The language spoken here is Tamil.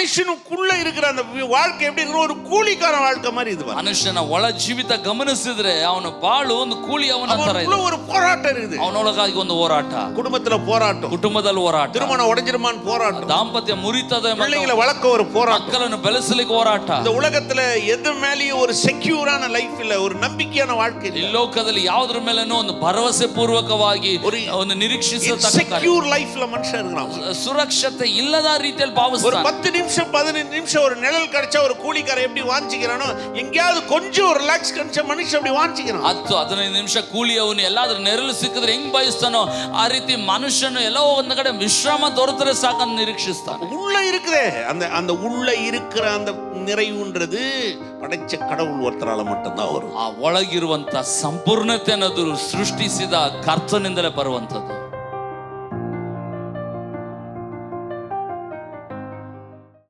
மனுஷனுக்குள்ள இருக்கிற அந்த வாழ்க்கை எப்படி இருக்கிற ஒரு கூலிக்கார வாழ்க்கை மாதிரி இது. ಮನುಷ್ಯನ ಒಳ ಜೀವಿತ ಗಮನಿಸಿದ್ರೆ ಅವನ ಬಾಳು ಒಂದು ಕೂಲಿ ಅವನ ತರ ಇದೆ. ஒரு போராட்டம் இருக்குது. ಅವನೊಳಗಾಗಿ ಒಂದು ಹೋರಾಟ, குடும்பத்துல போராட்டம், ಕುಟುಂಬದಲ್ಲಿ ಹೋರಾಟ, திருமணம் உடைஞ்சிருமான்னு போராட்டம், ದಾಂಪತ್ಯ ಮುರಿತದೆ, பிள்ளைகளை வளர்க்க ஒரு போராட்டம், ಮಕ್ಕಳನ್ನು ಬೆಳೆಸಲಿಕ್ಕೆ ಹೋರಾಟ. இந்த உலகத்துல எது மேலேயும் ஒரு செக்யூரான லைஃப் இல்ல, ஒரு நம்பிக்கையான வாழ்க்கை இல்ல. ಈ ಲೋಕದಲ್ಲಿ ಯಾವುದರ ಮೇಲೇನೂ ಒಂದು ಭರವಸೆ ಪೂರ್ವಕವಾಗಿ ಒಂದು ನಿರೀಕ್ಷಿಸತಕ್ಕ செக்யூர் லைஃப்ல மனுஷன் இருக்கான். ಸುರಕ್ಷತೆ ಇಲ್ಲದ ರೀತಿಯಲ್ಲಿ ஒரு ಭಾವಿಸ್ತಾನೆ. 10 நிமிஷம் 15 நிமிஷம் ஒரு நிழல் கிடைச்சா ஒரு கூலிக்காரன் எப்படி வாஞ்சிக்கிறானோ, எங்கயாவது கொஞ்சம் ஒரு ரிலாக்ஸ் கிடைச்ச மனுஷன் அப்படி வாஞ்சிக்கிறான். 10-15 ನಿಮಿಷ ಕೂಲಿಯವನು ಎಲ್ಲಾದ್ರೂ ನೆರಳು ಸಿಕ್ಕಿದ್ರೆ ಹೆಂಗ್ ಬಯಸ್ತಾನೋ ಆ ರೀತಿ ಮನುಷ್ಯನು ಎಲ್ಲೋ ಒಂದು ಕಡೆ ವಿಶ್ರಾಮ ದೊರೆತರೆ ಸಾಕಂತ ನಿರೀಕ್ಷಿಸ್ತಾನೆ. உள்ள இருக்குதே அந்த உள்ள இருக்கிற அந்த நிறைவுன்றது படைச்ச கடவுள் ஒருத்தரால மட்டும்தான் வரும். ಆ ಒಳಗಿರುವಂತ ಸಂಪೂರ್ಣತೆ ಅನ್ನೋದು ಸೃಷ್ಟಿಸಿದ ಕರ್ತನಿಂದಲೇ ಬರುವಂತದ್ದು.